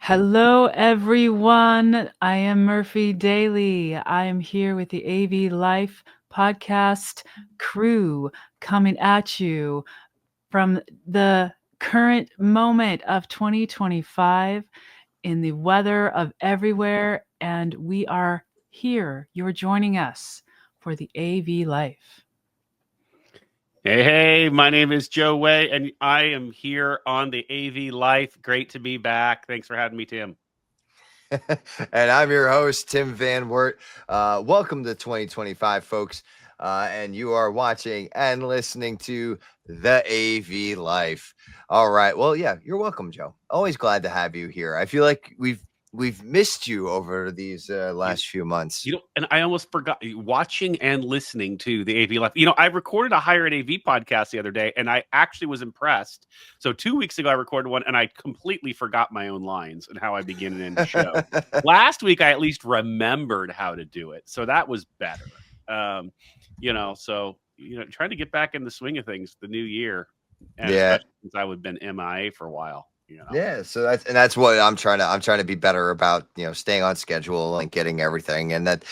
Hello, everyone. I am Murphy Daly. I am here with the AV Life podcast crew coming at you from the current moment of 2025 in the weather of everywhere. And we are here. You're joining us for the AV Life. Hey, my name is Joe Way, and I am here on the AV Life. Great to be back. Thanks for having me, Tim. And I'm your host, Tim Van Wert. Welcome to 2025, folks. And you are watching and listening to the AV Life. All right. Well, yeah, you're welcome, Joe. Always glad to have you here. I feel like we've missed you over these last few months. And I almost forgot watching and listening to the AV Life. I recorded a Hire at AV podcast the other day, and I actually was impressed. So 2 weeks ago, I recorded one, and I completely forgot my own lines and how I begin and end the show. Last week, I at least remembered how to do it, so that was better. Trying to get back in the swing of things the new year, and especially since I would have been MIA for a while. Yeah, so that's what I'm trying to be better about, staying on schedule and getting everything. And that's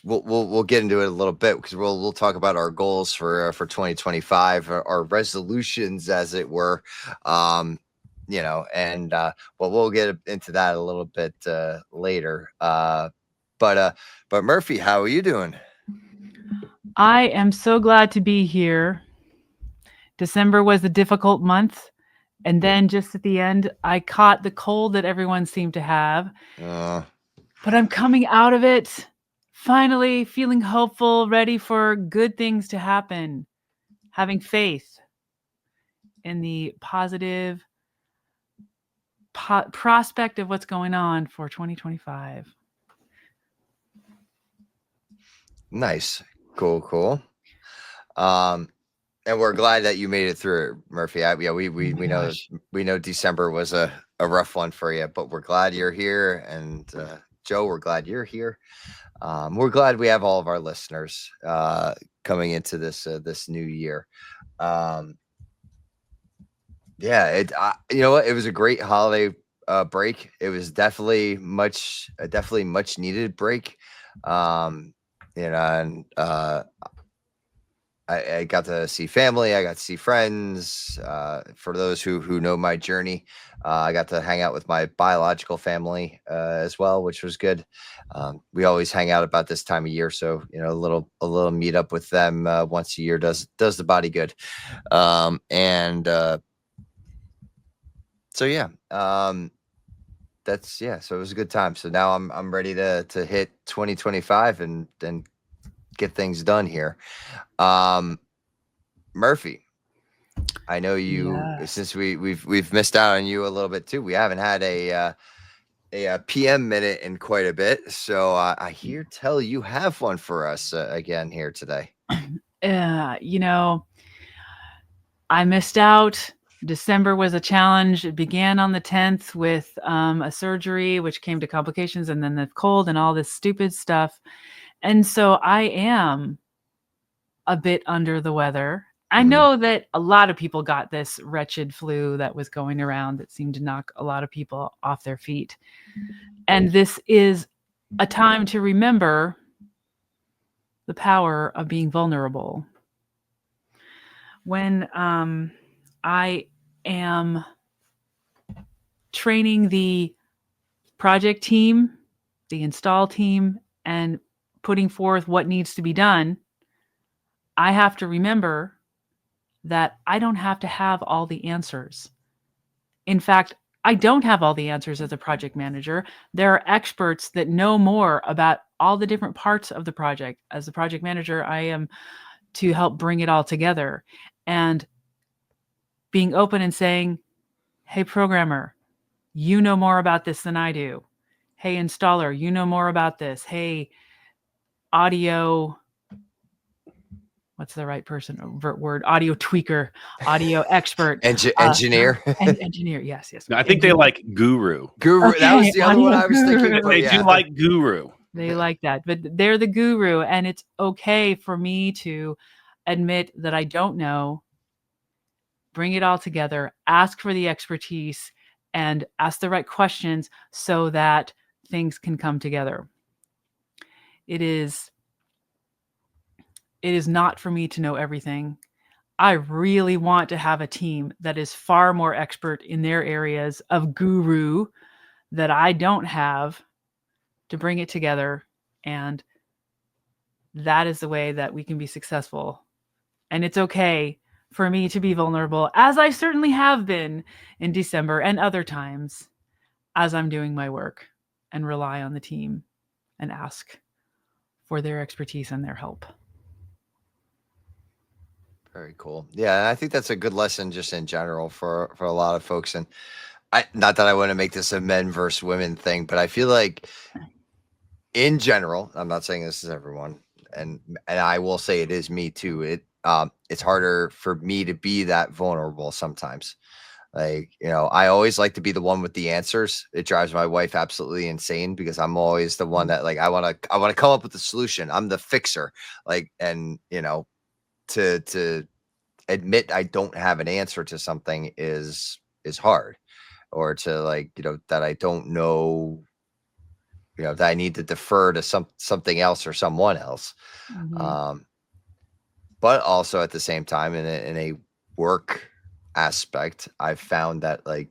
we'll get into it a little bit, because we'll talk about our goals for 2025, our resolutions, as it were. But we'll get into that a little bit later. But Murphy, how are you doing? I am so glad to be here. December was a difficult month. And then just at the end, I caught the cold that everyone seemed to have. But I'm coming out of it, finally feeling hopeful, ready for good things to happen, having faith in the positive prospect of what's going on for 2025. Nice. Cool. And we're glad that you made it through, Murphy. We know December was a rough one for you, but we're glad you're here. And Joe, we're glad you're here. We're glad we have all of our listeners coming into this new year. It was a great holiday break. It was definitely much needed break. I got to see family. I got to see friends. For those who know my journey, I got to hang out with my biological family as well, which was good. We always hang out about this time of year, so a little meet up with them once a year does the body good. So it was a good time. So now I'm ready to hit 2025 and get things done here. Murphy, I know you, since we've missed out on you a little bit too. We haven't had a PM minute in quite a bit, so I tell you have one for us again here today. I missed out. December was a challenge. It began on the 10th with a surgery, which came to complications, and then the cold and all this stupid stuff. And so I am a bit under the weather. I know that a lot of people got this wretched flu that was going around that seemed to knock a lot of people off their feet. And this is a time to remember the power of being vulnerable. When I am training the project team, the install team, and putting forth what needs to be done, I have to remember that I don't have to have all the answers. In fact, I don't have all the answers as a project manager. There are experts that know more about all the different parts of the project. As a project manager, I am to help bring it all together. And being open and saying, hey, programmer, you know more about this than I do. Hey, installer, you know more about this. Hey, audio, what's the right word? Audio tweaker, audio expert. Engineer. Engineer, yes. No, I think they like guru. Okay, that was the other one I was thinking. They do like guru. They like that, but they're the guru, and it's okay for me to admit that I don't know, bring it all together, ask for the expertise, and ask the right questions so that things can come together. It is not for me to know everything. I really want to have a team that is far more expert in their areas of guru that I don't have, to bring it together. And that is the way that we can be successful. And it's okay for me to be vulnerable, as I certainly have been in December and other times as I'm doing my work, and rely on the team and ask for their expertise and their help. Very cool. Yeah, I think that's a good lesson just in general for a lot of folks. And not that I want to make this a men versus women thing, but I feel like in general, I'm not saying this is everyone, and I will say it is me too. It's harder for me to be that vulnerable sometimes. Like, I always like to be the one with the answers. It drives my wife absolutely insane because I'm always the one that, like, I want to come up with the solution. I'm the fixer. Like, and to admit I don't have an answer to something is hard, or to, like, that I don't know, that I need to defer to something else or someone else. Mm-hmm. But also at the same time, in a work aspect, I've found that, like,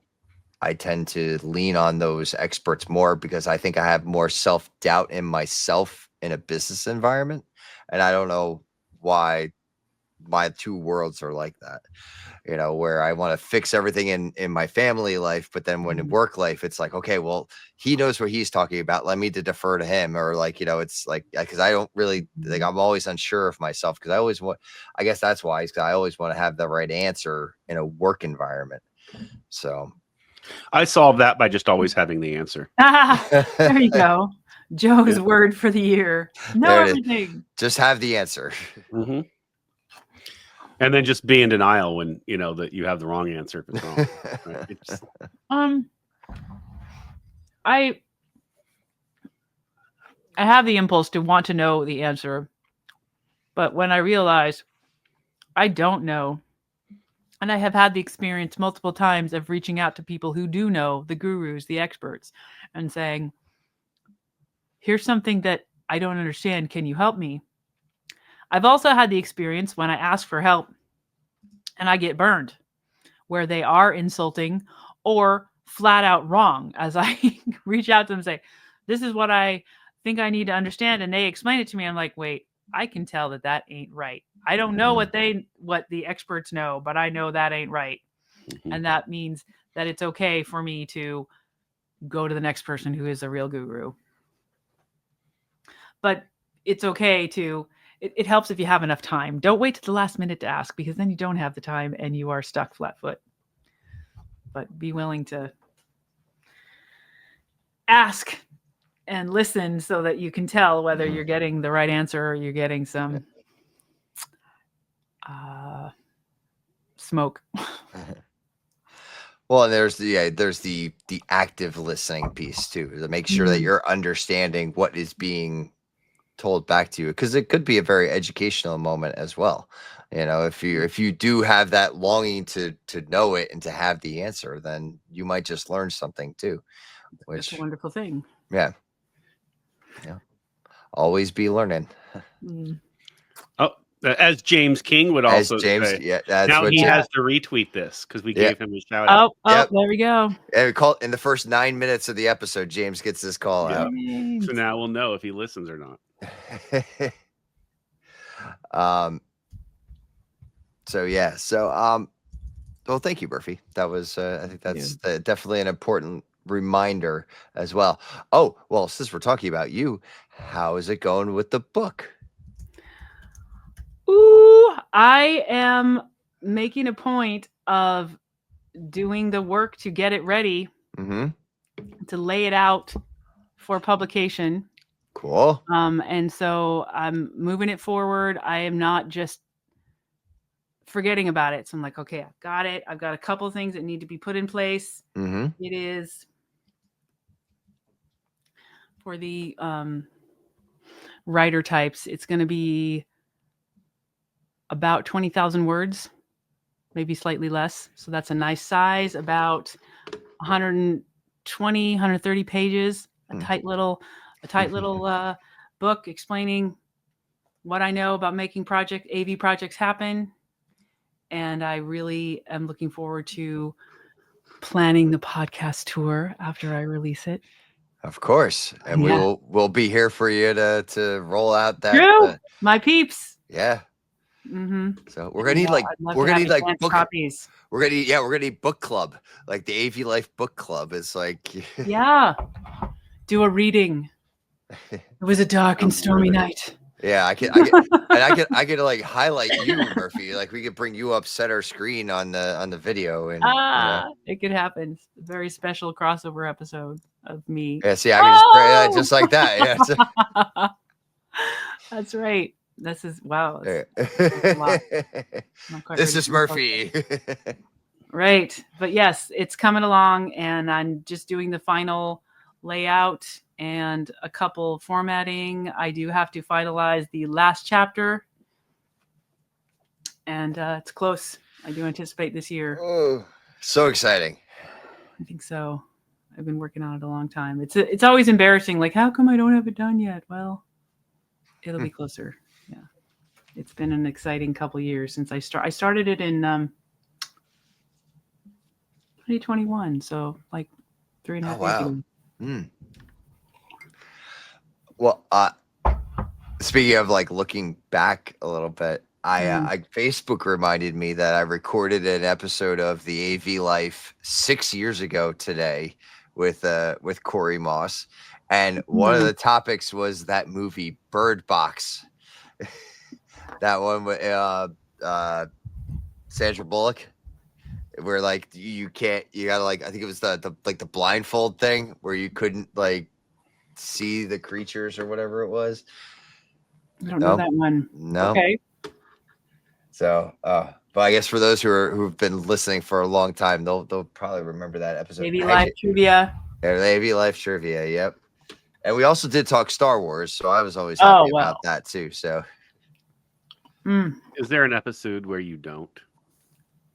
I tend to lean on those experts more because I think I have more self-doubt in myself in a business environment. And I don't know why my two worlds are like that, where I want to fix everything in my family life, but then when in work life, it's like, okay, well, he knows what he's talking about. Let me to defer to him. Or, like, it's like, because I don't really, like, I'm always unsure of myself, because I guess that's why, because I always want to have the right answer in a work environment. So I solved that by just always having the answer. There you go. Joe's word for the year. Know everything. Just have the answer. Mm-hmm. And then just be in denial when that you have the wrong answer if it's wrong. Right? I have the impulse to want to know the answer, but when I realize I don't know, and I have had the experience multiple times of reaching out to people who do know, the gurus, the experts, and saying, here's something that I don't understand. Can you help me? I've also had the experience when I ask for help and I get burned, where they are insulting or flat out wrong, as I reach out to them and say, this is what I think I need to understand. And they explain it to me. I'm like, wait, I can tell that ain't right. I don't know what the experts know, but I know that ain't right. Mm-hmm. And that means that it's okay for me to go to the next person who is a real guru. But it's okay to, it helps if you have enough time. Don't wait to the last minute to ask, because then you don't have the time and you are stuck flat-foot. But be willing to ask and listen so that you can tell whether you're getting the right answer or you're getting some smoke. Well, and there's the active listening piece too, to make sure that you're understanding what is being told back to you, because it could be a very educational moment as well. If you do have that longing to know it and to have the answer, then you might just learn something too, which is a wonderful thing. Yeah. Always be learning. Oh, as James King would also say. Yeah, that's now what he has to retweet this because we gave him a shout out. There we go. And we call in the first 9 minutes of the episode, James gets this call out. So now we'll know if he listens or not. Well, thank you, Murphy. That was I think that's definitely an important reminder as well. Oh, well, since we're talking about you, how is it going with the book? Ooh, I am making a point of doing the work to get it ready, to lay it out for publication. Cool. And so I'm moving it forward. I am not just forgetting about it. So I'm like, okay, I've got it. I've got a couple things that need to be put in place. It is for the writer types. It's going to be about 20,000 words, maybe slightly less. So that's a nice size, about 120, 130 pages, a Hmm. tight little book explaining what I know about making AV projects happen. And I really am looking forward to planning the podcast tour after I release it. Of course, and Yeah. we'll be here for you to roll out that. True, my peeps. Yeah. Mm-hmm. So we're gonna need I'd love to have advanced book. copies. We're gonna need book club, like the AV Life book club. It's like Yeah, do a reading. It was a dark and stormy night. Yeah, I could like highlight you, Murphy. Like we could bring you up center screen on the video, and it could happen. A very special crossover episode of me. Yeah, see, I can just like that. Yeah, that's right. This is wow. This is Murphy. Right, but yes, it's coming along, and I'm just doing the final layout and a couple formatting. I do have to finalize the last chapter, and it's close. I do anticipate this year. Oh, so exciting. I think so. I've been working on it a long time. It's always embarrassing. Like, how come I don't have it done yet? Well, it'll be closer. Yeah, it's been an exciting couple years since I started it in 2021. So like 3.5 years ago. Well, speaking of like looking back a little bit, I Facebook reminded me that I recorded an episode of the AV Life 6 years ago today with Corey Moss, and one of the topics was that movie Bird Box. That one with Sandra Bullock, where like you gotta like, I think it was the blindfold thing where you couldn't like see the creatures or whatever it was. I don't know that one. No. Okay. So, but I guess for those who've been listening for a long time, they'll probably remember that episode. AV Life Trivia. Yeah, AV Life Trivia. Yep. And we also did talk Star Wars, so I was always happy about that too. So, is there an episode where you don't?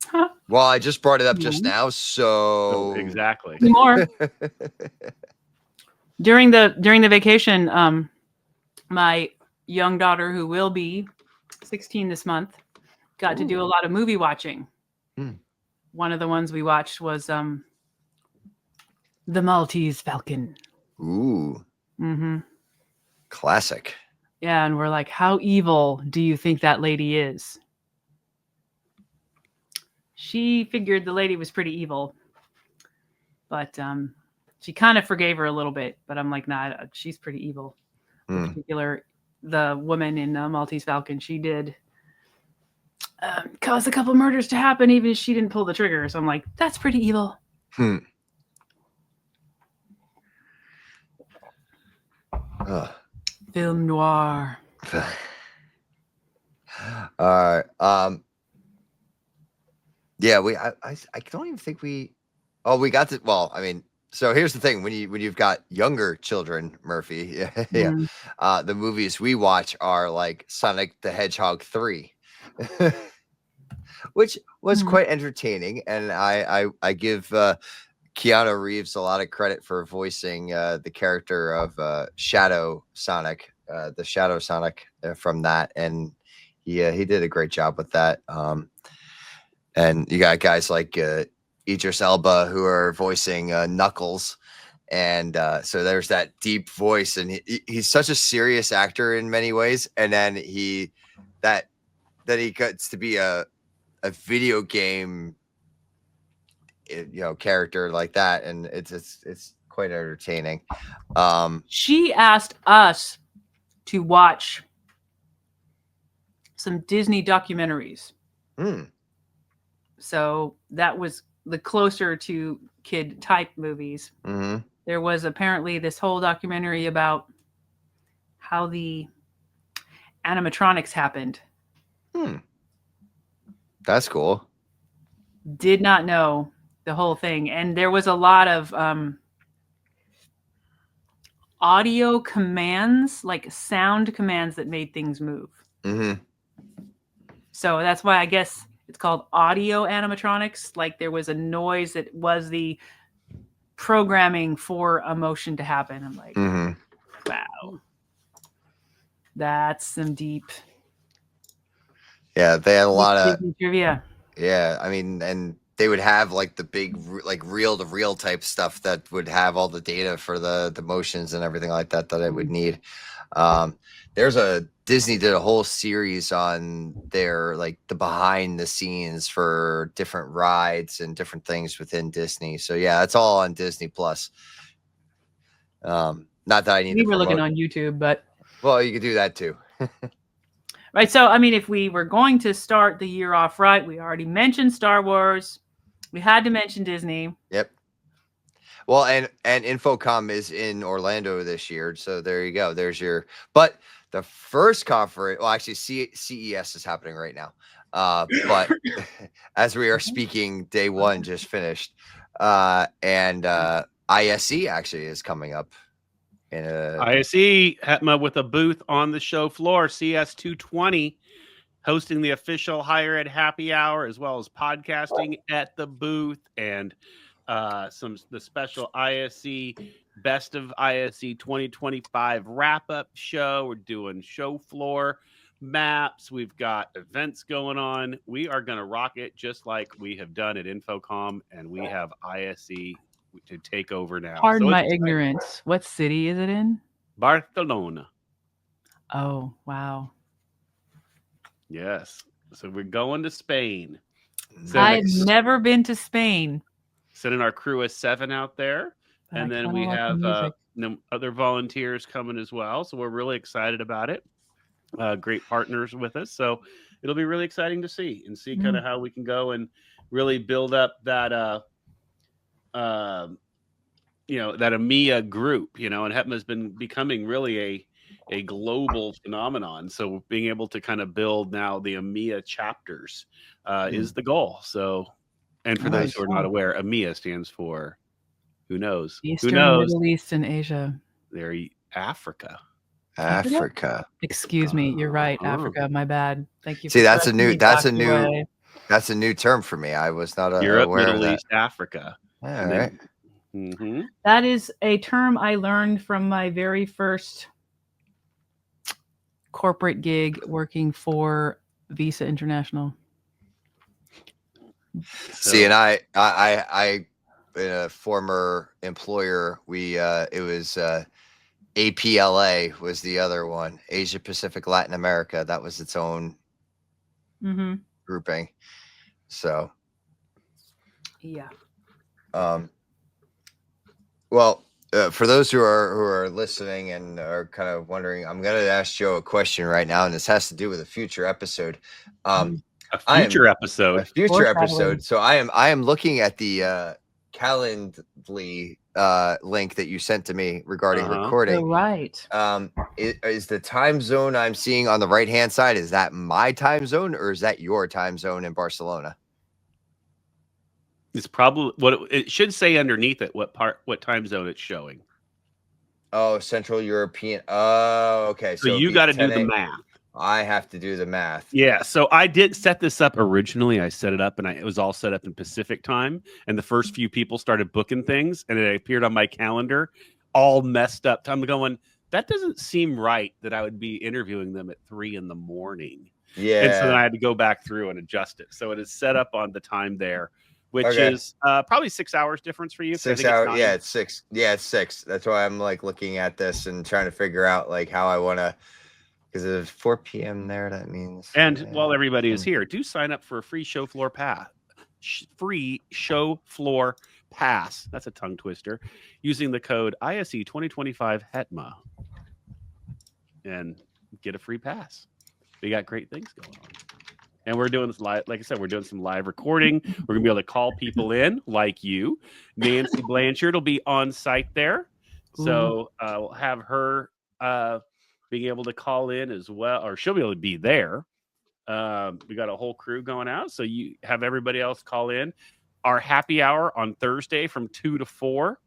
Huh? Well, I just brought it up just now, so exactly. More. During the vacation, my young daughter, who will be 16 this month, got to do a lot of movie watching. One of the ones we watched was The Maltese Falcon. Ooh. Mm-hmm. Classic. Yeah, and we're like, how evil do you think that lady is? She figured the lady was pretty evil, but she kind of forgave her a little bit. But I'm like, nah, she's pretty evil. In particular, the woman in Maltese Falcon, she did cause a couple murders to happen, even if she didn't pull the trigger. So I'm like, that's pretty evil. Film noir. All right. Yeah, I don't even think we got to. Well, I mean, so here's the thing: when you've got younger children, Murphy, the movies we watch are like Sonic the Hedgehog 3, which was quite entertaining, and I give Keanu Reeves a lot of credit for voicing the character of Shadow Sonic, the Shadow Sonic from that, and he did a great job with that. And you got guys like Idris Elba who are voicing Knuckles, and so there's that deep voice, and he's such a serious actor in many ways, and then he gets to be a video game character like that, and it's quite entertaining. She asked us to watch some Disney documentaries. So that was the closer to kid type movies. There was apparently this whole documentary about how the animatronics happened. That's cool. Did not know the whole thing. And there was a lot of audio commands, like sound commands that made things move. So that's why I guess it's called audio animatronics. Like there was a noise that was the programming for a motion to happen. I'm like, Mhm. wow, that's some deep Yeah, they had a lot of Disney trivia. yeah. I mean, and they would have like the big like reel to reel type stuff that would have all the data for the motions and everything like that that it would need. There's a Disney did a whole series on their like the behind the scenes for different rides and different things within Disney. So yeah, it's all on Disney Plus. Not that I need We to were looking promote. on YouTube, but Well, you could do that too. right. So, I mean, if we were going to start the year off right, we already mentioned Star Wars. We had to mention Disney. Yep. Well, and Infocom is in Orlando this year, so there you go. There's your. But the first conference, well, actually, CES is happening right now. But as we are speaking, day one just finished, and ISE actually is coming up. In ISE HETMA with a booth on the show floor. CS 220 hosting the official higher ed happy hour, as well as podcasting at the booth, and the special ISE Best of ISE 2025 wrap-up show. We're doing show floor maps. We've got events going on. We are going to rock it just like we have done at Infocom, and we have ISE to take over now. Pardon So my it's ignorance. What city is it in? Barcelona. Oh, wow. Yes. So we're going to Spain. I've never been to Spain. Sending our crew of 7 out there. But And I then kinda we like the have music. other volunteers coming as well. So we're really excited about it. Great partners with us. So it'll be really exciting to see kind of how we can go and really build up that, that EMEA group, and HETMA has been becoming really a global phenomenon. So being able to kind of build now the EMEA chapters is the goal. So, and for those who are not aware, EMEA stands for who knows? Eastern, Who knows? Middle East, and Asia. They're Africa. Africa. Excuse me, you're right. Africa, my bad. Thank you. See, for that's a correcting new me, that's a Dr. new Way. that's a new term for me. I was not Europe, aware Middle of that. East, Africa. All And right. then, That is a term I learned from my very first corporate gig working for Visa International. See, and I in a former employer, we it was APLA was the other one, Asia Pacific Latin America. That was its own grouping. So yeah. Well, for those who are listening and are kind of wondering, I'm going to ask Joe a question right now, and this has to do with a future episode. a future episode. A future episode. So I am looking at the Calendly link that you sent to me regarding recording. Oh, right. Is the time zone I'm seeing on the right hand side, is that my time zone or is that your time zone in Barcelona? It's probably what it should say underneath it. What time zone it's showing? Oh, Central European. Oh, okay. So you got to do the math. I have to do the math. Yeah. So I did set this up originally. I set it up and it was all set up in Pacific time. And the first few people started booking things and it appeared on my calendar all messed up. I'm going, that doesn't seem right that I would be interviewing them at 3 a.m. Yeah. And so then I had to go back through and adjust it. So it is set up on the time there, which is probably 6 hours difference for you. 6 hours. Yeah, it's 6. Yeah, it's 6. That's why I'm like looking at this and trying to figure out like how I want to, because it's 4 p.m. there. That means. And while everybody is here, do sign up for a free show floor pass. Free show floor pass. That's a tongue twister. Using the code ISE 2025 HETMA and get a free pass. We got great things going on. And we're doing this live, like I said, we're doing some live recording. We're gonna be able to call people in like you. Nancy Blanchard will be on site there. So we'll have her being able to call in as well, or she'll be able to be there. We got a whole crew going out. So you have everybody else call in. Our happy hour on Thursday from 2 to 4.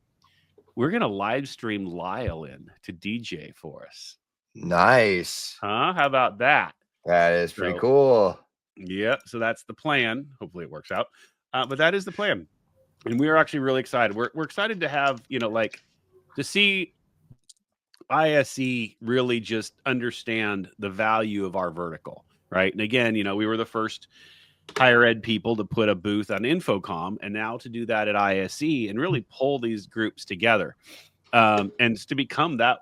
We're gonna live stream Lyle in to DJ for us. Nice. Huh? How about that? That is pretty cool. Yep. So that's the plan. Hopefully it works out. But that is the plan. And we are actually really excited. We're excited to have, like, to see ISE really just understand the value of our vertical, right? And again, we were the first higher ed people to put a booth on Infocom, and now to do that at ISE and really pull these groups together. And to become that,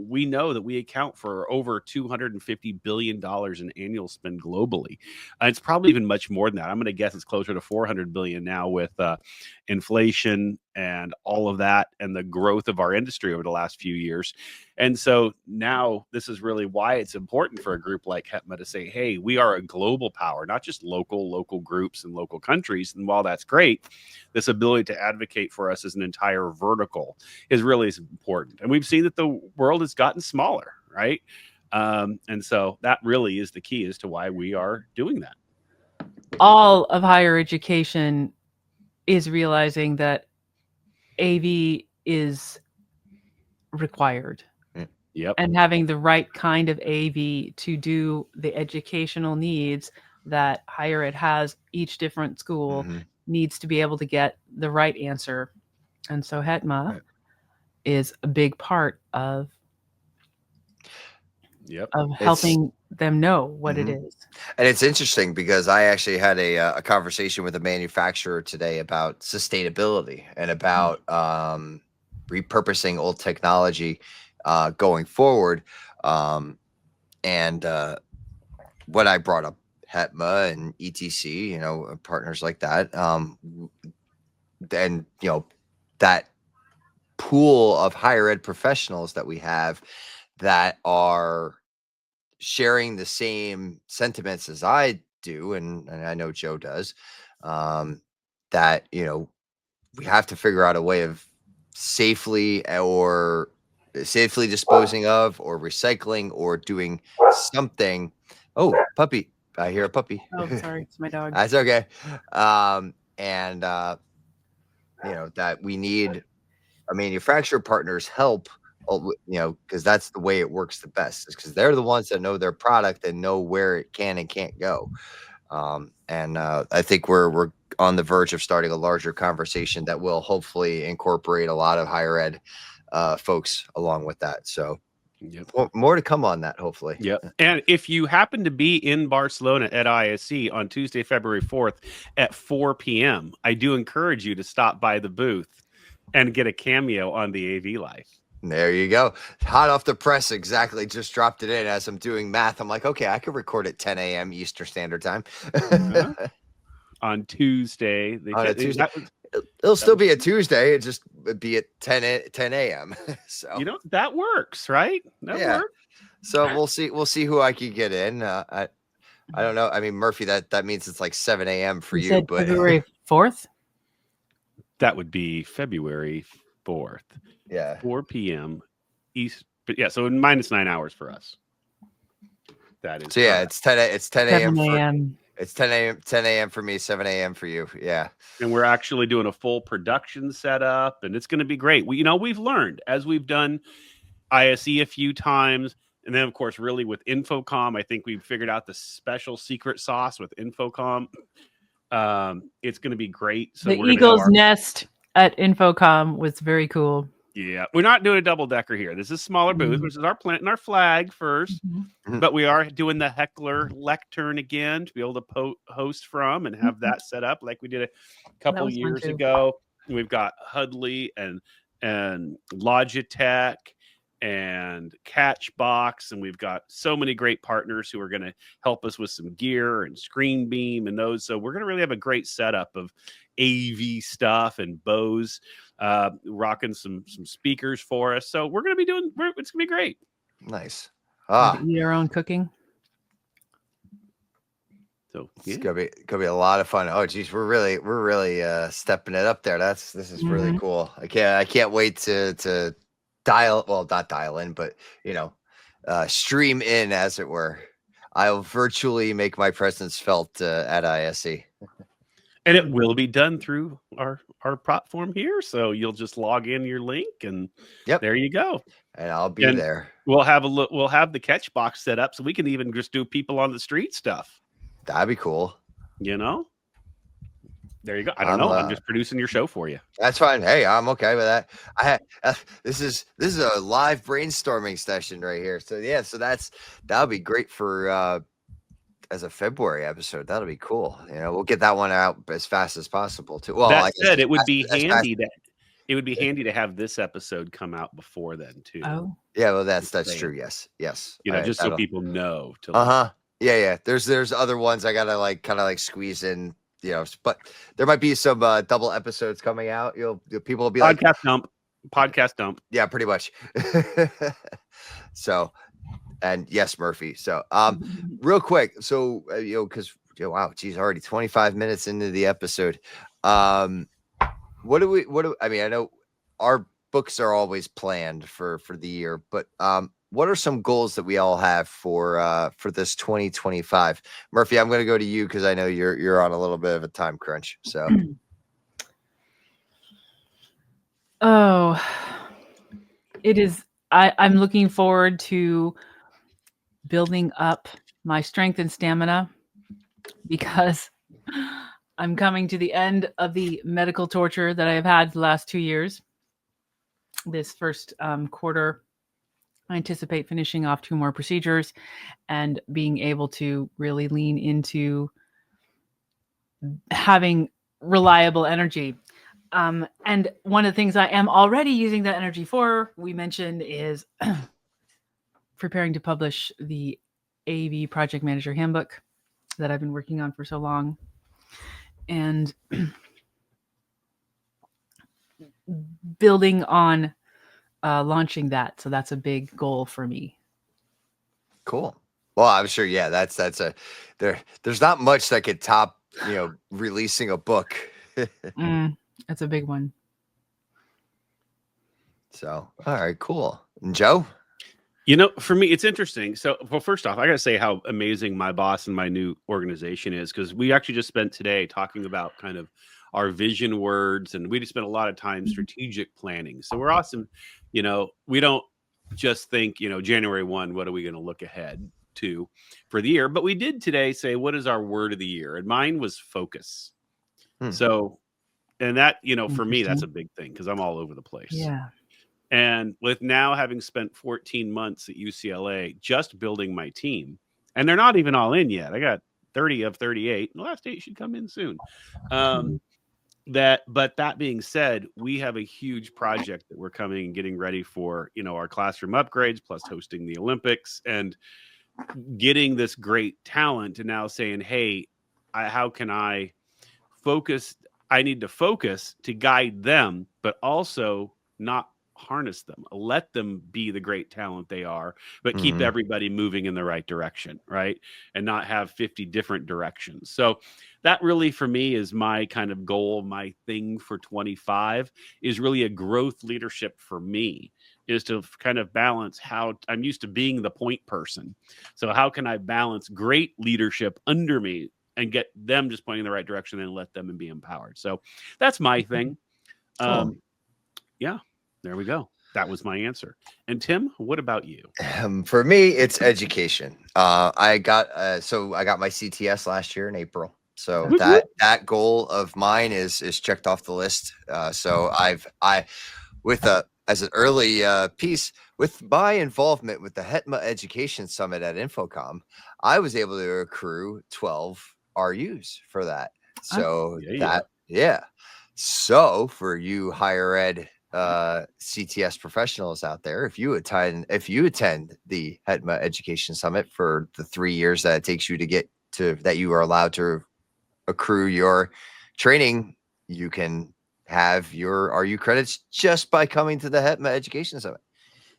we know that we account for over $250 billion in annual spend globally. It's probably even much more than that. I'm going to guess it's closer to 400 billion now with inflation and all of that and the growth of our industry over the last few years. And so now this is really why it's important for a group like HETMA to say, hey, we are a global power, not just local groups and local countries. And while that's great, this ability to advocate for us as an entire vertical is really important. And we've seen that the world has gotten smaller, right? And so that really is the key as to why we are doing that. All of higher education is realizing that AV is required. Yep. And having the right kind of AV to do the educational needs that higher ed has, each different school needs to be able to get the right answer. And so HETMA is a big part of helping them know what it is. And it's interesting because I actually had a conversation with a manufacturer today about sustainability and about repurposing old technology going forward. And when I brought up HETMA and ETC, partners like that, and that pool of higher ed professionals that we have that are sharing the same sentiments as I do, and I know Joe does, that we have to figure out a way of safely disposing of, or recycling, or doing something. Oh, puppy! I hear a puppy. Oh, sorry, it's my dog. That's okay. And that we need a manufacturer partner's help, because that's the way it works the best, is because they're the ones that know their product and know where it can and can't go. And I think we're on the verge of starting a larger conversation that will hopefully incorporate a lot of higher ed folks along with that. So more to come on that, hopefully. Yep. And if you happen to be in Barcelona at ISE on Tuesday, February 4th at 4 p.m., I do encourage you to stop by the booth and get a cameo on the AV Life. There you go. Hot off the press. Exactly. Just dropped it in as I'm doing math. I'm like, okay, I could record at 10 a.m. Eastern Standard Time. On Tuesday. On a Tuesday. It'll still be a Tuesday. It just would be at 10 a.m. So that works, right? That works. So we'll see who I can get in. I don't know. I mean, Murphy, that means it's like 7 a.m. for you. But February 4th. That would be February 4th. Yeah. 4 p.m. East. But yeah, so minus 9 hours for us. That is. So yeah, it's 10 a.m. 7 a.m. It's 10 a.m. for me, 7 a.m. for you. Yeah. And we're actually doing a full production setup, and it's going to be great. We've learned as we've done ISE a few times. And then, of course, really with Infocom, I think we've figured out the special secret sauce with Infocom. It's going to be great. So the Eagle's Nest at Infocom was very cool. Yeah, we're not doing a double decker here. This is a smaller booth, which is our planting our flag first. But we are doing the heckler lectern again to be able to host from and have that set up like we did a couple years ago. And we've got Hudley and Logitech and Catchbox, and we've got so many great partners who are going to help us with some gear and Screen Beam and those. So we're going to really have a great setup of AV stuff and Bose rocking some speakers for us. So we're going to be it's going to be great. Nice. Eat our own cooking. So it's gonna be a lot of fun. Oh geez, we're really stepping it up there. This is really cool. I can't wait to not dial in, but stream in, as it were. I'll virtually make my presence felt at ISE. And it will be done through our platform here. So you'll just log in your link and there you go. And I'll be there. We'll have the catch box set up so we can even just do people on the street stuff. That'd be cool. There you go. I don't know. I'm just producing your show for you. That's fine. Hey, I'm okay with that. This is a live brainstorming session right here. So yeah, that'll be great for as a February episode. That'll be cool. We'll get that one out as fast as possible too. Well, that said, it would as be fast- handy that it would be handy to have this episode come out before then too. Oh, Yeah, well, that's true. Yes. Just so people know to. Yeah. There's other ones I gotta kind of squeeze in. But there might be some double episodes coming out. People will be podcast dump. Yeah, pretty much. So, and yes, Murphy. So, real quick. So, because wow, geez, already 25 minutes into the episode. I mean, I know our books are always planned for the year, but what are some goals that we all have for this 2025? Murphy, I'm going to go to you because I know you're on a little bit of a time crunch. So, it is. I'm looking forward to building up my strength and stamina because I'm coming to the end of the medical torture that I have had the last 2 years. This first quarter, I anticipate finishing off 2 more procedures and being able to really lean into having reliable energy. And one of the things I am already using that energy for, we mentioned, is preparing to publish the AV Project Manager Handbook that I've been working on for so long. And building on launching that. So that's a big goal for me. Cool. Well, I'm sure. Yeah, that's there's not much that could top, releasing a book. That's a big one. So, all right, cool. And Joe? For me, it's interesting. So, well, first off, I got to say how amazing my boss and my new organization is, because we actually just spent today talking about kind of our vision words, and we just spent a lot of time strategic planning. So we're awesome. We don't just think, January 1, what are we going to look ahead to for the year? But we did today say, what is our word of the year? And mine was focus. So, and that, for me, that's a big thing because I'm all over the place. Yeah. And with now having spent 14 months at UCLA just building my team, and they're not even all in yet. I got 30 of 38. The last 8 should come in soon. But that being said, we have a huge project that we're coming and getting ready for, our classroom upgrades, plus hosting the Olympics and getting this great talent, and now saying, hey, how can I focus? I need to focus to guide them, but also not harness them, let them be the great talent they are, but keep everybody moving in the right direction, right? And not have 50 different directions. So that really, for me, is my kind of goal. My thing for 25 is really a growth leadership for me, is to kind of balance how I'm used to being the point person. So how can I balance great leadership under me and get them just pointing in the right direction and let them be empowered? So that's my thing. Yeah. There we go. That was my answer. And Tim, what about you? For me, it's education. I got my CTS last year in April. So that goal of mine is checked off the list. So as an early piece with my involvement with the HETMA Education Summit at Infocom, I was able to accrue 12 RUs for that. So So for you higher ed CTS professionals out there, if you attend the HETMA Education Summit for the 3 years that it takes you to get to that, you are allowed to accrue your training, you can have your RU credits just by coming to the HETMA Education Summit.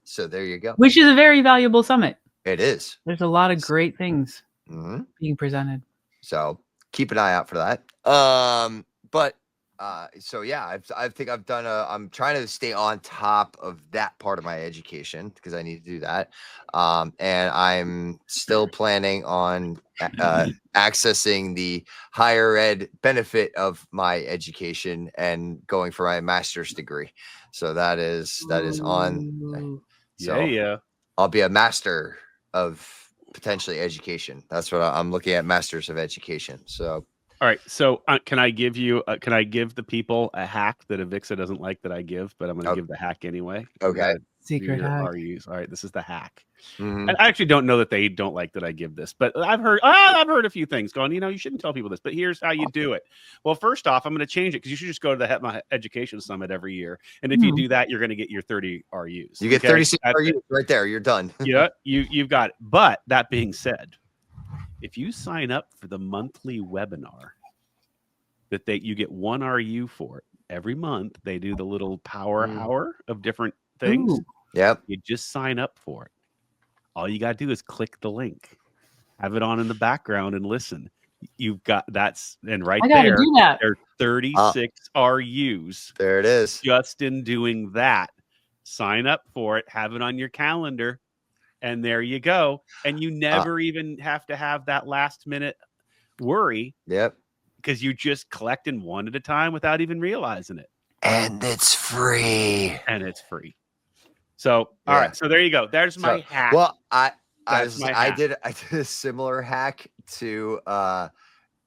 So there you go. Which is a very valuable summit. It is. There's a lot of great things being presented. So keep an eye out for that. I think I've done I'm trying to stay on top of that part of my education because I need to do that. And I'm still planning on accessing the higher ed benefit of my education and going for my master's degree. So that is on. So I'll be a master of potentially education. That's what I'm looking at, masters of education. So All right. So can I give the people a hack that Avixa doesn't like that I give, but I'm going to give the hack anyway? Okay. Secret Your hack. RUs. All right. This is the hack. Mhm. And I actually don't know that they don't like that I give this, but I've heard a few things going, you shouldn't tell people this, but here's how you do it. Well, first off, I'm going to change it because you should just go to the HETMA Education Summit every year. And if you do that, you're going to get your 30 RUs. You get 36 RUs right there. You're done. Yeah, you've got it. But that being said, if you sign up for the monthly webinar, you get 1 RU for it every month. They do the little power hour of different things. Ooh. Yep. You just sign up for it. All you got to do is click the link, have it on in the background, and listen. You've got right I gotta there. do that. There are 36 RUs. There it is. Just in doing that, sign up for it, have it on your calendar, and there you go. And you never even have to have that last minute worry. Yep. Because you're just collecting one at a time without even realizing it. And it's free. So, all right. So there you go. There's my hack. Well, I did a similar hack to I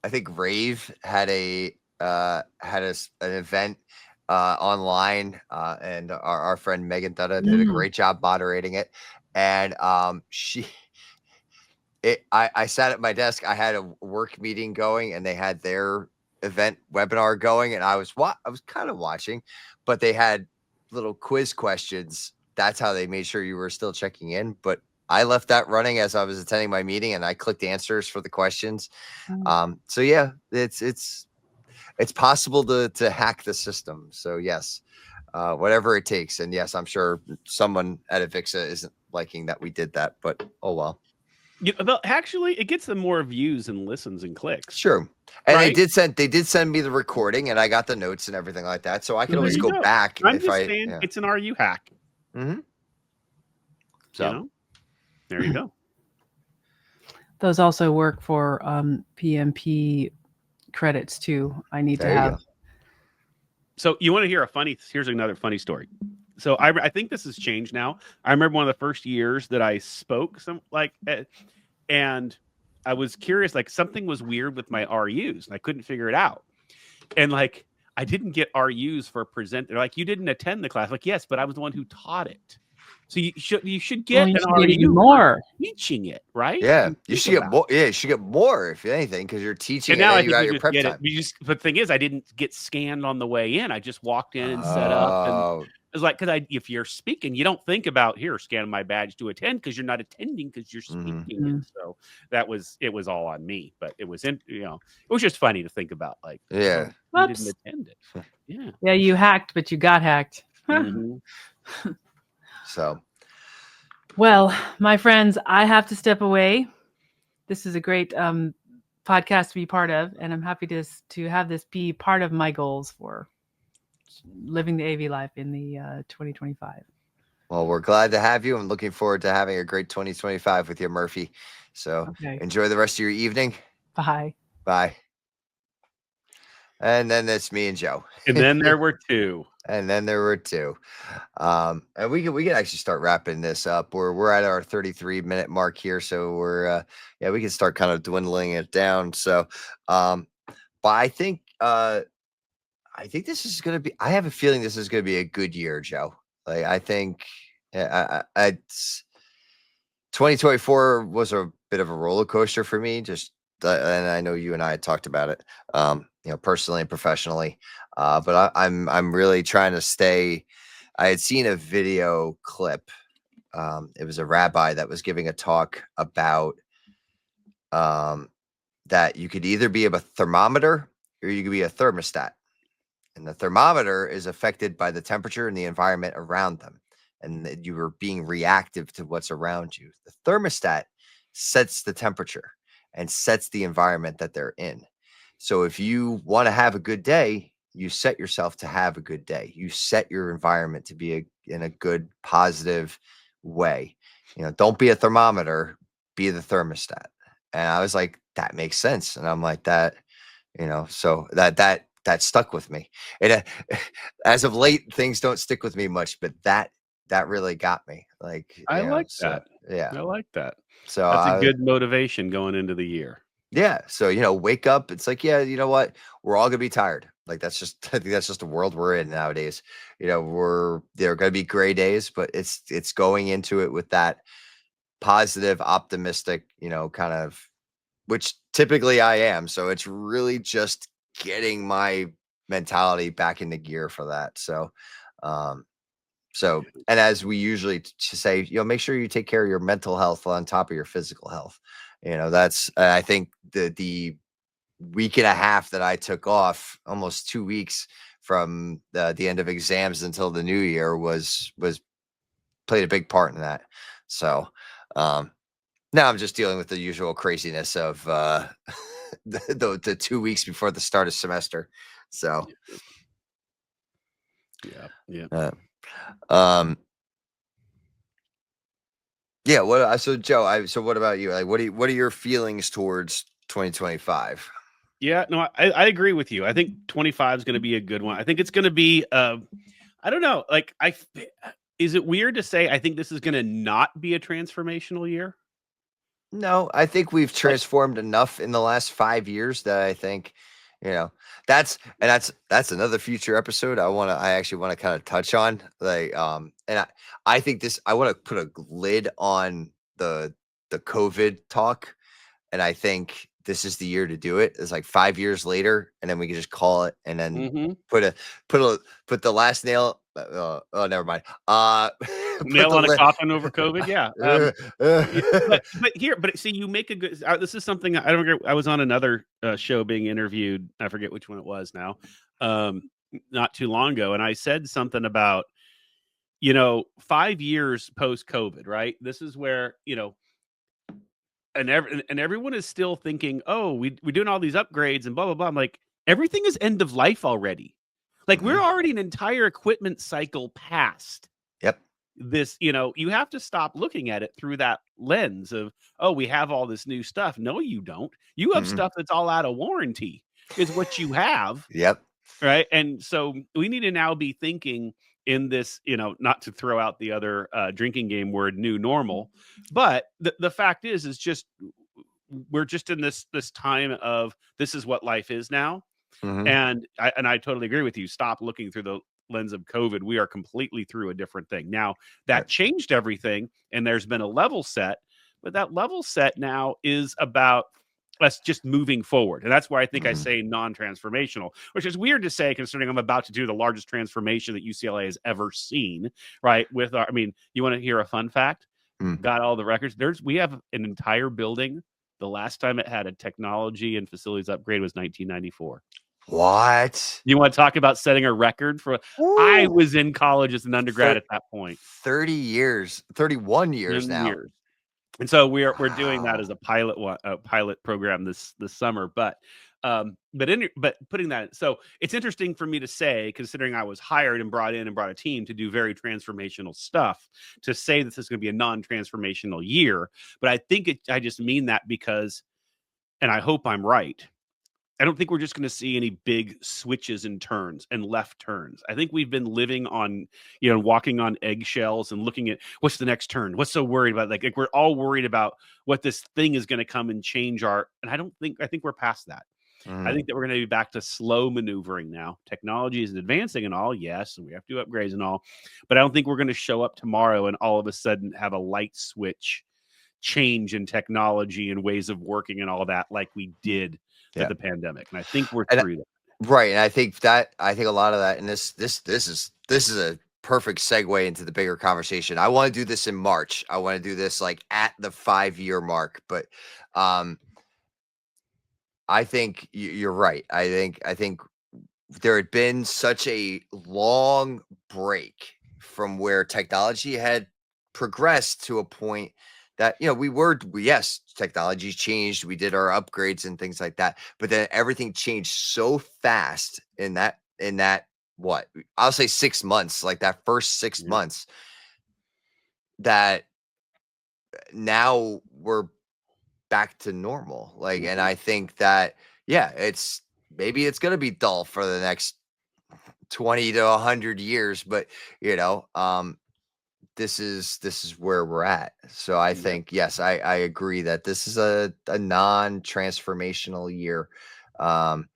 think Rave had an event online, and our friend Megan Thutta did a great job moderating it. And I sat at my desk. I had a work meeting going, and they had their event webinar going, and I was kind of watching, but they had little quiz questions. That's how they made sure you were still checking in. But I left that running as I was attending my meeting, and I clicked answers for the questions. So yeah, it's possible to hack the system. So yes, whatever it takes. And yes, I'm sure someone at Avixa isn't liking that we did that, but oh well. Actually, it gets them more views and listens and clicks. Sure. And they did send me the recording, and I got the notes and everything like that. So I can always go back. I'm just saying it's an RU hack. Mm-hmm. So there you go. Those also work for PMP credits too. I need to have. So you want to hear here's another funny story. So I think this has changed now. I remember one of the first years that I spoke and I was curious, something was weird with my RUs and I couldn't figure it out. And I didn't get RUs for a present. They're like, you didn't attend the class. Like, yes, but I was the one who taught it. So you should get an RU more teaching it, right? Yeah, you should get more. Yeah, you should get more if anything, because you're teaching. And now you got your prep time. But the thing is, I didn't get scanned on the way in. I just walked in and set up. And it was because if you're speaking, you don't think about scan my badge to attend because you're not attending because you're speaking. And so it was all on me. But it was it was just funny to think about. You didn't attend it. Yeah, you hacked, but you got hacked. So, well, my friends, I have to step away. This is a great podcast to be part of, and I'm happy to have this be part of my goals for living the AV life in the 2025. Well, we're glad to have you. I'm looking forward to having a great 2025 with you, Murphy. So enjoy the rest of your evening. Bye. Bye. And then it's me and Joe. And then there were two. And we can actually start wrapping this up. We're at our 33-minute mark here, so we can start kind of dwindling it down. So, but I think this is going to be. I have a feeling this is going to be a good year, Joe. I think it's 2024 was a bit of a roller coaster for me. And I know you and I had talked about it, personally and professionally. But I'm really trying to stay. I had seen a video clip. It was a rabbi that was giving a talk about that you could either be a thermometer or you could be a thermostat. And the thermometer is affected by the temperature and the environment around them. And that you are being reactive to what's around you. The thermostat sets the temperature and sets the environment that they're in. So if you want to have a good day, you set yourself to have a good day. You set your environment to be in a good, positive way. Don't be a thermometer, be the thermostat. And I was like, that makes sense. And I'm like that, so that stuck with me. It as of late, things don't stick with me much, but that really got me. I like that. Yeah, I like that. So that's a good motivation going into the year. Yeah. So, wake up. It's like, yeah, you know what? We're all gonna be tired. Like I think that's just the world we're in nowadays. There are gonna be gray days, but it's going into it with that positive, optimistic, kind of, which typically I am. So it's really just getting my mentality back into gear for that. Um, and as we usually say, make sure you take care of your mental health on top of your physical health. That's, I think the week and a half that I took off, almost 2 weeks from the end of exams until the new year was played a big part in that. So, now I'm just dealing with the usual craziness of the 2 weeks before the start of semester. So, Yeah. uh, um, yeah. So Joe, so what about you? Like, what are your feelings towards 2025? Yeah, no, I agree with you. I think 25 is going to be a good one. I think it's going to be, I don't know, like is it weird to say I think this is going to not be a transformational year? No, I think we've Like, transformed enough in the last 5 years that I think, you know, that's another future episode. I actually want to kind of touch on, like, and I think I want to put a lid on the COVID talk, and I think this is the year to do it. It's like 5 years later, and then we can just call it, and then mhm. put a put a put the last nail. Oh, never mind. Put Nail the on a lid. coffin over COVID. Yeah. But see, you make a good. This is something I don't. I was on another show being interviewed. I forget which one it was now. Not too long ago, and I said something about 5 years post COVID. Right. This is where and everyone is still thinking, oh, we're doing all these upgrades and blah blah blah. I'm like, everything is end of life already. Like we're Mhm. already an entire equipment cycle past Yep. this. You have to stop looking at it through that lens of, oh, we have all this new stuff. No, you don't. You have Mhm. stuff that's all out of warranty is what you have. Yep. Right. And so we need to now be thinking in this, not to throw out the other drinking game word, new normal, but the fact is just we're just in this time of this is what life is now. Mhm. And I totally agree with you. Stop looking through the lens of COVID. We are completely through a different thing. Now that Right. changed everything, and there's been a level set, but that level set now is about us just moving forward. And that's why I think I Mhm. say non-transformational, which is weird to say considering I'm about to do the largest transformation that UCLA has ever seen, right? You want to hear a fun fact? Mm. Got all the records. We have an entire building. The last time it had a technology and facilities upgrade was 1994. What? You want to talk about setting a record for? I Woo! was in college as an undergrad Thir at that point. 30 years, 31 years In now. years. And so we're doing that Wow. as a pilot program this summer. But putting that, so it's interesting for me to say, considering I was hired and brought in and brought a team to do very transformational stuff, to say that this is going to be a non-transformational year. But I think I just mean that because, and I hope I'm right, I don't think we're just going to see any big switches and turns and left turns. I think we've been living on, walking on eggshells and looking at what's the next turn. What's so worried about? Like we're all worried about what this thing is going to come and change and I think we're past that. I Mhm. think that we're going to be back to slow maneuvering now. Technology is advancing and all, yes, and we have to do upgrades and all, but I don't think we're going to show up tomorrow and all of a sudden have a light switch change in technology and ways of working and all that like we did with Yeah. the pandemic. And I think we're And through that. right, and I think a lot of that, and this is a perfect segue into the bigger conversation. I want to do this in March. I want to do this like at the 5 year mark, but um I think you're right. I think there had been such a long break from where technology had progressed to a point that yes, technology's changed, we did our upgrades and things like that, but then everything changed so fast in that what I'll say 6 months, like that first six Yeah. months that now we're back to normal, like, and Mhm. I think that, yeah, maybe it's going to be dull for the next 20 to 100 years, but you know um this is where we're at. So I think, yes, I agree that this is a non-transformational year. Um,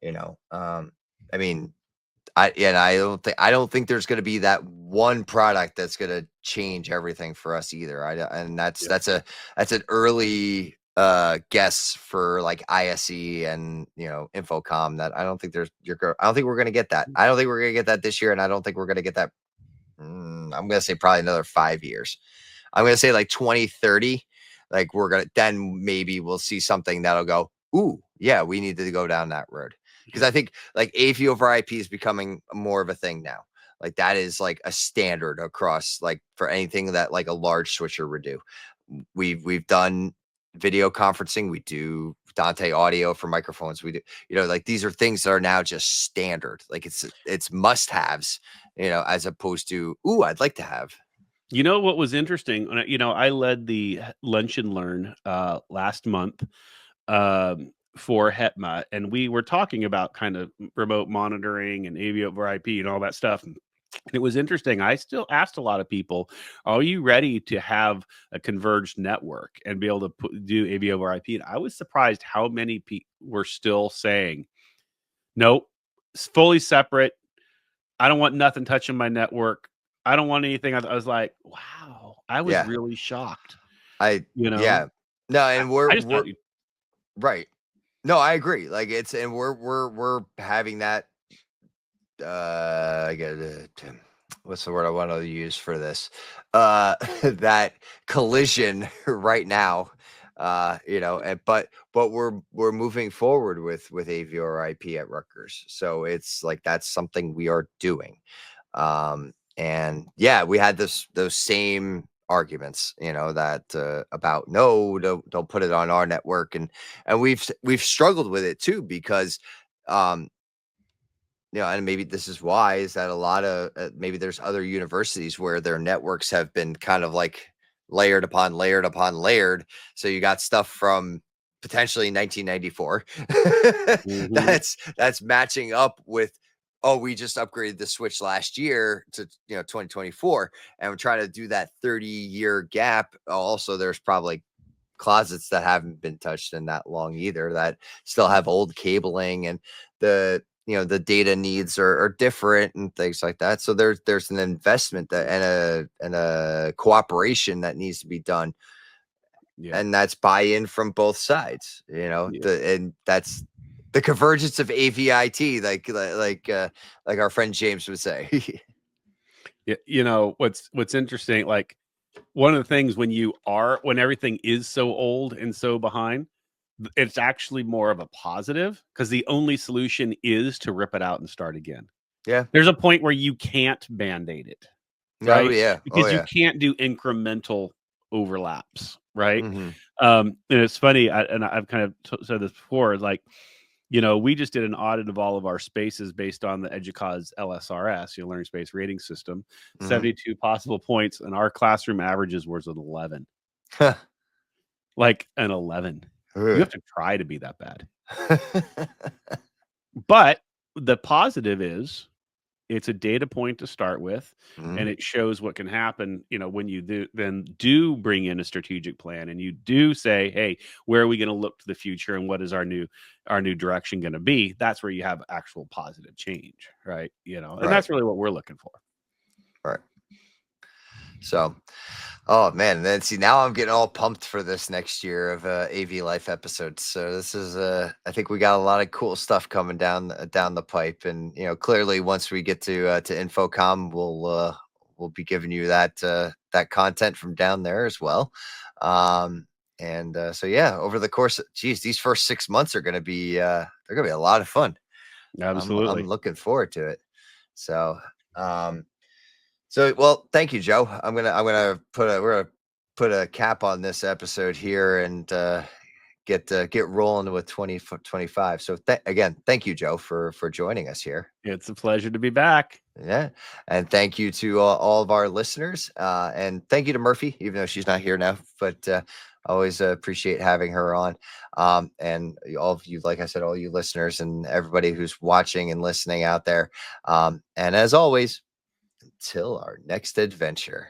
I mean, I don't think there's going to be that one product that's going to change everything for us either. And that's an early guess for like ISE and Infocom, that I don't think I don't think we're going to get that. I don't think we're going to get that this year, and I don't think we're going to get that. I'm going to say probably another 5 years. I'm going to say like 2030. Like then maybe we'll see something that'll go, ooh, yeah, we need to go down that road. Because I think like AV over IP is becoming more of a thing now. Like that is like a standard across, like for anything that like a large switcher would do. We've done video conferencing. We do Dante audio for microphones. We do, like these are things that are now just standard. Like it's must haves, as opposed to, ooh, I'd like to have. You know what was interesting? I led the Lunch and Learn last month for HETMA, and we were talking about kind of remote monitoring and AV over IP and all that stuff. And it was interesting. I still asked a lot of people, are you ready to have a converged network and be able to do AV over IP? And I was surprised how many people were still saying, nope, it's fully separate. I don't want nothing touching my network. I don't want anything. I was like, wow, I was really shocked. Yeah. No, and we're right. No, I agree. Like we're having that. I get what's the word I want to use for this? That collision right now. But we're moving forward with AV or IP at Rutgers. So it's like that's something we are doing. And yeah, we had those same arguments, that about no, don't put it on our network, and we've struggled with it too, because and maybe this is why, is that a lot of maybe there's other universities where their networks have been kind of like layered upon layered upon layered. So you got stuff from potentially 1994 that's matching up with, oh, we just upgraded the switch last year to 2024, and we're trying to do that 30-year gap. Also, there's probably closets that haven't been touched in that long either, that still have old cabling, and the data needs are different and things like that. So there's an investment that and a cooperation that needs to be done. Yeah. And that's buy-in from both sides, and that's the convergence of AVIT, like our friend James would say. Yeah, what's interesting, like one of the things when everything is so old and so behind, it's actually more of a positive, because the only solution is to rip it out and start again. Yeah. There's a point where you can't band-aid it. Right. Oh, yeah. Because you can't do incremental overlaps. Right. Mm-hmm. And it's funny. I've kind of said this before, like, we just did an audit of all of our spaces based on the EDUCAUSE LSRS, learning space rating system, 72 possible points, and our classroom averages was an 11. Like an 11. You have to try to be that bad. But the positive is it's a data point to start with, and it shows what can happen, when you do bring in a strategic plan, and you do say, hey, where are we going to look to the future, and what is our new direction going to be? That's where you have actual positive change, right? And that's really what we're looking for. Right. So, oh man, then see, now I'm getting all pumped for this next year of AV Life episodes. So this is I think we got a lot of cool stuff coming down the pipe, and clearly once we get to Infocom, we'll be giving you that content from down there as well. So yeah, over the course of, these first 6 months are going to be they're going to be a lot of fun. Absolutely. I'm looking forward to it. So well, thank you, Joe. we're gonna put a cap on this episode here and get rolling with 2025. So again, thank you, Joe, for joining us here. It's a pleasure to be back. Yeah, and thank you to all of our listeners, and thank you to Murphy, even though she's not here now, but always appreciate having her on. And all of you, like I said, all you listeners and everybody who's watching and listening out there. And as always, until our next adventure.